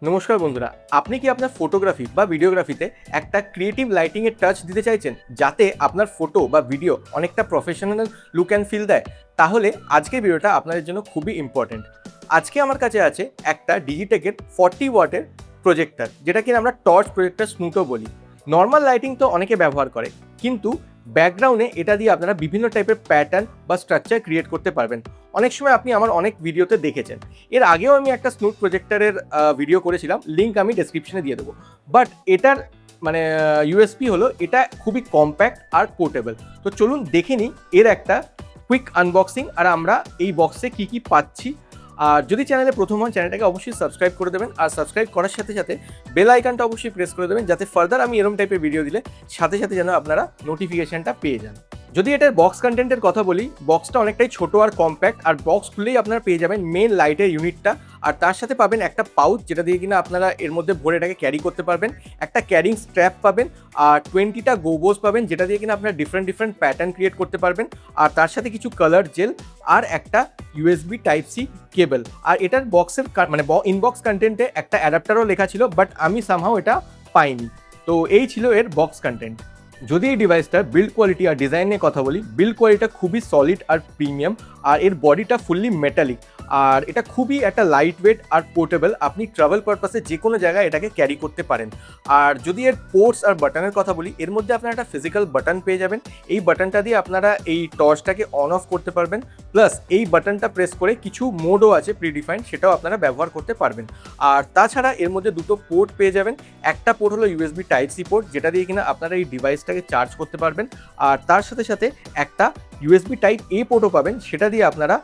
নমস্কার বন্ধুরা, আপনি কি আপনার ফটোগ্রাফি বা ভিডিওগ্রাফিতে একটা ক্রিয়েটিভ লাইটিংয়ের টাচ দিতে চাইছেন যাতে আপনার ফটো বা ভিডিও অনেকটা প্রফেশনাল লুক অ্যান্ড ফিল দেয়? তাহলে আজকের ভিডিওটা আপনাদের জন্য খুবই ইম্পর্টেন্ট। আজকে আমার কাছে আছে একটা ডিজিটেকের 40 ওয়াটের প্রজেক্টর, যেটা কিনা আমরা টর্চ প্রজেক্টর স্নুটও বলি। নর্মাল লাইটিং তো অনেকে ব্যবহার করে, কিন্তু ব্যাকগ্রাউন্ডে এটা দিয়ে আপনারা বিভিন্ন টাইপের প্যাটার্ন বা স্ট্রাকচার ক্রিয়েট করতে পারবেন। অনেক সময় আপনি আমার অনেক ভিডিওতে দেখেছেন। এর আগেও আমি একটা স্নুট প্রজেক্টরের ভিডিও করেছিলাম, লিঙ্ক আমি ডেসক্রিপশনে দিয়ে দেবো। বাট এটার মানে ইউএসপি হলো এটা খুবই কম্প্যাক্ট আর পোর্টেবল। তো চলুন দেখে নিই এর একটা কুইক আনবক্সিং, আর আমরা এই বক্সে কি কি পাচ্ছি। আর যদি চ্যানেলে প্রথম হন, চ্যানেলটাকে অবশ্যই সাবস্ক্রাইব করে দেবেন, আর সাবস্ক্রাইব করার সাথে সাথে বেল আইকনটা অবশ্যই প্রেস করে দেবেন, যাতে ফার্দার আমি এরকম টাইপের ভিডিও দিলে সাথে সাথে যেন আপনারা নোটিফিকেশনটা পেয়ে যান। যদি এটার বক্স কন্টেন্টের কথা বলি, বক্সটা অনেকটাই ছোট আর কম্প্যাক্ট, আর বক্স খুললেই আপনারা পেয়ে যাবেন মেন লাইটের ইউনিটটা, আর তার সাথে পাবেন একটা পাউচ, যেটা দিয়ে কিনা আপনারা এর মধ্যে ভরে এটাকে ক্যারি করতে পারবেন। একটা ক্যারিং স্ট্র্যাপ পাবেন, আর 20টা গোবোজ পাবেন, যেটা দিয়ে কিনা আপনারা ডিফারেন্ট প্যাটার্ন ক্রিয়েট করতে পারবেন। আর তার সাথে কিছু কালার জেল আর একটা ইউএসবি টাইপ সি কেবল। আর এটার বক্সের মানে ইনবক্স কন্টেন্টে একটা অ্যাডাপ্টারও লেখা ছিল, বাট আমি সামহাও এটা পাইনি। তো এই ছিল এর বক্স কন্টেন্ট। যদি এই ডিভাইসটার বিল্ড কোয়ালিটি আর ডিজাইন নিয়ে কথা বলি, বিল্ড কোয়ালিটিটা খুবই সলিড আর প্রিমিয়াম, আর এর বডিটা ফুললি মেটালিক, আর এটা খুবই একটা লাইট ওয়েট আর পোর্টেবল। আপনি ট্রাভেল পারপাসে যে কোনো জায়গায় এটাকে ক্যারি করতে পারেন। আর যদি এর পোর্টস আর বাটনের কথা বলি, এর মধ্যে আপনারা একটা ফিজিক্যাল বাটন পেয়ে যাবেন। এই বাটনটা দিয়ে আপনারা এই টর্চটাকে অন অফ করতে পারবেন, প্লাস এই বাটনটা প্রেস করে কিছু মোডও আছে প্রিডিফাইন্ড, সেটাও আপনারা ব্যবহার করতে পারবেন। আর তাছাড়া এর মধ্যে দুটো পোর্ট পেয়ে যাবেন। একটা পোর্ট হলো ইউএসবি টাইপ সি পোর্ট, যেটা দিয়ে কিনা আপনারা এই ডিভাইসটাকে চার্জ করতে পারবেন। আর তার সাথে সাথে একটা ইউএসবি টাইপ এ পোর্টও পাবেন, সেটা দিয়ে আপনারা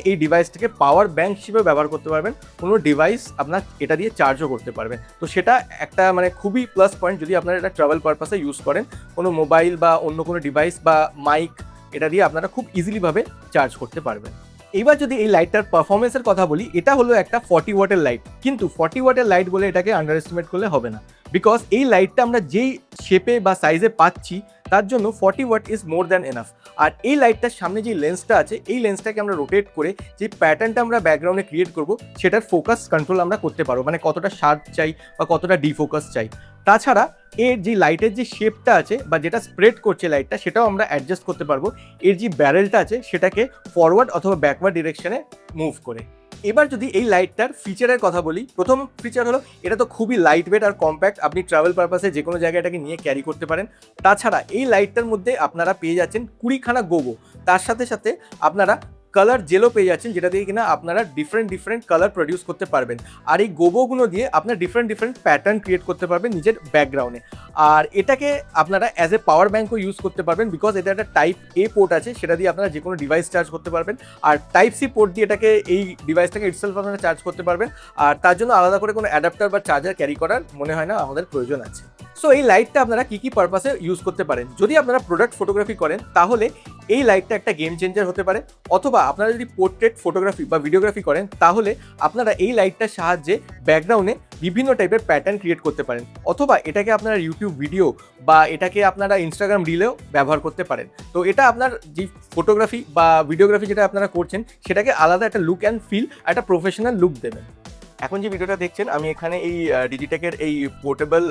এই ডিভাইসটাকে পাওয়ার ব্যাংক হিসেবে ব্যবহার করতে পারবেন। কোনো ডিভাইস আপনার এটা দিয়ে চার্জও করতে পারবেন। তো সেটা একটা মানে খুবই প্লাস পয়েন্ট যদি আপনারা এটা ট্রাভেল পারপাসে ইউজ করেন। কোনো মোবাইল বা অন্য কোনো ডিভাইস বা মাইক এটা দিয়ে আপনারা খুব ইজিলিভাবে চার্জ করতে পারবেন। এবার যদি এই লাইটটার পারফরমেন্সের কথা বলি, এটা হলো একটা 40 ওয়াটের লাইট, কিন্তু 40 ওয়াটের লাইট বলে এটাকে আন্ডার এস্টিমেট করলে হবে না। বিকজ এই লাইটটা আমরা যেই শেপে বা সাইজে পাচ্ছি, তার জন্য 40 watt is more than enough. আর এই লাইটটার সামনে যে লেন্সটা আছে, এই লেন্সটাকে আমরা রোটেট করে যে প্যাটার্নটা আমরা ব্যাকগ্রাউন্ডে ক্রিয়েট করব, সেটার ফোকাস কন্ট্রোল আমরা করতে পারবো, মানে কতটা শার্প চাই বা কতটা ডিফোকাস চাই। তাছাড়া এর যে লাইটের যে শেপটা আছে বা যেটা স্প্রেড করছে লাইটটা, সেটাও আমরা অ্যাডজাস্ট করতে পারবো এর যে ব্যারেলটা আছে সেটাকে ফরওয়ার্ড অথবা ব্যাকওয়ার্ড ডিরেকশনে মুভ করে। এবার যদি এই লাইটটার ফিচারের কথা বলি, প্রথম ফিচার হলো এটা তো খুবই লাইট ওয়েট আর কম্প্যাক্ট, আপনি ট্রাভেল পারপাসে যে কোনো জায়গায় এটাকে নিয়ে ক্যারি করতে পারেন। তাছাড়া এই লাইটটার মধ্যে আপনারা পেয়ে যাচ্ছেন 20খানা গোবো, তার সাথে সাথে আপনারা কালার জেলও পেয়ে যাচ্ছেন, যেটা দিয়ে কিনা আপনারা ডিফারেন্ট কালার প্রডিউস করতে পারবেন। আর এই গোবোগুলো দিয়ে আপনারা ডিফারেন্ট প্যাটার্ন ক্রিয়েট করতে পারবেন নিজের ব্যাকগ্রাউন্ডে। আর এটাকে আপনারা অ্যাজ এ পাওয়ার ব্যাঙ্কও ইউজ করতে পারবেন, বিকজ এটা একটা টাইপ এ পোর্ট আছে, সেটা দিয়ে আপনারা যে কোনো ডিভাইস চার্জ করতে পারবেন। আর টাইপ সি পোর্ট দিয়ে এটাকে এই ডিভাইসটাকে ইটসেলফ আপনারা চার্জ করতে পারবেন। আর তার জন্য আলাদা করে কোনো অ্যাডাপ্টার বা চার্জার ক্যারি করার মনে হয় না আমাদের প্রয়োজন আছে। সো এই লাইটটা আপনারা কী পারপাসে ইউজ করতে পারেন? যদি আপনারা প্রোডাক্ট ফটোগ্রাফি করেন, তাহলে এই লাইটটা একটা গেম চেঞ্জার হতে পারে। অথবা আপনারা যদি পোর্ট্রেট ফটোগ্রাফি বা ভিডিওগ্রাফি করেন, তাহলে আপনারা এই লাইটটার সাহায্যে ব্যাকগ্রাউন্ডে বিভিন্ন টাইপের প্যাটার্ন ক্রিয়েট করতে পারেন। অথবা এটাকে আপনারা ইউটিউব ভিডিও বা এটাকে আপনারা ইনস্টাগ্রাম রিলেও ব্যবহার করতে পারেন। তো এটা আপনার যে ফটোগ্রাফি বা ভিডিওগ্রাফি যেটা আপনারা করছেন, সেটাকে আলাদা একটা লুক অ্যান্ড ফিল, একটা প্রফেশনাল লুক দেবেন। এখন যে ভিডিওটা দেখছেন, আমি এখানে এই ডিজিটেকের এই পোর্টেবল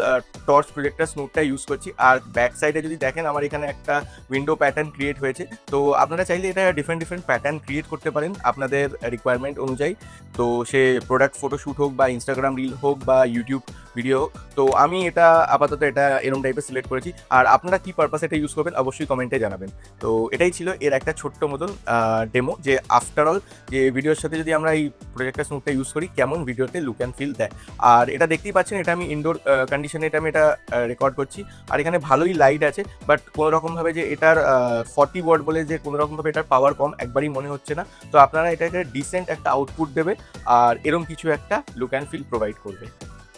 টর্চ প্রজেক্টর স্নুটটা ইউজ করছি। আর ব্যাক সাইডে যদি দেখেন, আমার এখানে একটা উইন্ডো প্যাটার্ন ক্রিয়েট হয়েছে। তো আপনারা চাইলে এটা ডিফারেন্ট প্যাটার্ন ক্রিয়েট করতে পারেন আপনাদের রিকোয়ারমেন্ট অনুযায়ী। তো সে প্রোডাক্ট ফটোশ্যুট হোক বা ইনস্টাগ্রাম রিল হোক বা ইউটিউব ভিডিও হোক। তো আমি এটা আপাতত এটা এরকম টাইপের সিলেক্ট করেছি। আর আপনারা কী পারপাসে এটা ইউজ করবেন অবশ্যই কমেন্টে জানাবেন। তো এটাই ছিল এর একটা ছোট্ট মতন ডেমো, যে আফটার অল যে ভিডিওর সাথে যদি আমরা এই প্রজেক্টর স্নুটটা ইউজ করি, কেমন ভিডিওতে লুক অ্যান্ড ফিল দেয়। আর এটা দেখতেই পাচ্ছেন, এটা আমি ইনডোর কন্ডিশনে আমি এটা রেকর্ড করছি। আর এখানে ভালোই লাইট আছে, বাট কোনোরকমভাবে যে এটার 40 ওয়াট বলে যে কোনোরকমভাবে এটার পাওয়ার কম একবারই মনে হচ্ছে না। তো আপনারা এটাকে ডিসেন্ট একটা আউটপুট দেবে, আর এরকম কিছু একটা লুক অ্যান্ড ফিল প্রোভাইড করবে।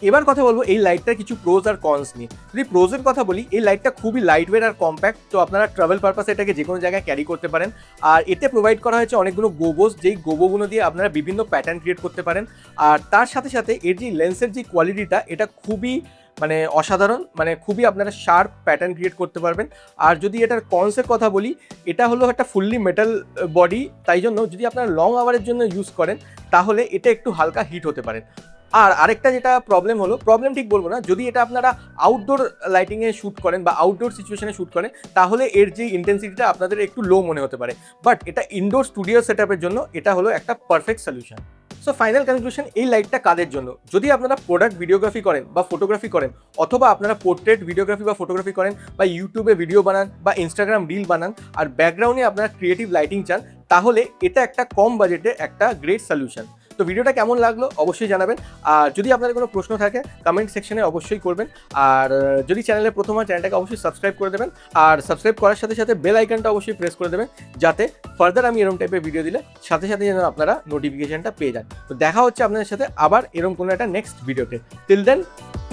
এবার কথা বলবো এই লাইটটার কিছু প্রোজ আর কনস নিয়ে। যদি প্রোজের কথা বলি, এই লাইটটা খুবই লাইট ওয়েট আর কম্প্যাক্ট, তো আপনারা ট্রাভেল পারপাসে এটাকে যে কোনো জায়গায় ক্যারি করতে পারেন। আর এতে প্রোভাইড করা হয়েছে অনেকগুলো গোবোস, যেই গোবোগুলো দিয়ে আপনারা বিভিন্ন প্যাটার্ন ক্রিয়েট করতে পারেন। আর তার সাথে সাথে এর যে লেন্সের যে কোয়ালিটিটা, এটা খুবই মানে অসাধারণ, মানে খুবই আপনারা শার্প প্যাটার্ন ক্রিয়েট করতে পারবেন। আর যদি এটার কনসের কথা বলি, এটা হলো একটা ফুললি মেটাল বডি, তাই জন্য যদি আপনারা লং আওয়ারের জন্য ইউজ করেন, তাহলে এটা একটু হালকা হিট হতে পারে। আর আরেকটা যেটা প্রবলেম হলো, প্রবলেম ঠিক বলবো না, যদি এটা আপনারা আউটডোর লাইটিংয়ে শ্যুট করেন বা আউটডোর সিচুয়েশনে শ্যুট করেন তাহলে এর যে ইন্টেন্সিটিটা আপনাদের একটু লো মনে হতে পারে, বাট এটা ইনডোর স্টুডিও সেটআপের জন্য এটা হলো একটা perfect solution. So final conclusion, এই লাইটটা কাদের জন্য? যদি আপনারা প্রোডাক্ট ভিডিওগ্রাফি করেন বা ফটোগ্রাফি করেন, অথবা আপনারা পোর্ট্রেট ভিডিওগ্রাফি বা ফটোগ্রাফি করেন, বা ইউটিউবে ভিডিও বানান বা ইনস্টাগ্রাম রিল বানান, আর ব্যাকগ্রাউন্ডে আপনারা ক্রিয়েটিভ লাইটিং চান, তাহলে এটা একটা কম বাজেটে একটা গ্রেট সলিউশন। তো ভিডিওটা কেমন লাগলো অবশ্যই জানাবেন। আর যদি আপনাদের কোনো প্রশ্ন থাকে কমেন্ট সেকশনে অবশ্যই করবেন। আর যদি চ্যানেলে প্রথম হয় চ্যানেলটাকে অবশ্যই সাবস্ক্রাইব করে দেবেন। আর সাবস্ক্রাইব করার সাথে সাথে বেল আইকনটা অবশ্যই প্রেস করে দেবেন, যাতে ফার্দার আমি এরকম টাইপের ভিডিও দিলে সাথে সাথে যেন আপনারা নোটিফিকেশনটা পেয়ে যান। তো দেখা হচ্ছে আপনাদের সাথে আবার এরকম কোনো একটা নেক্সট ভিডিওতে। Till then,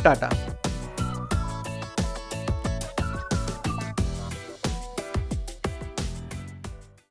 tata.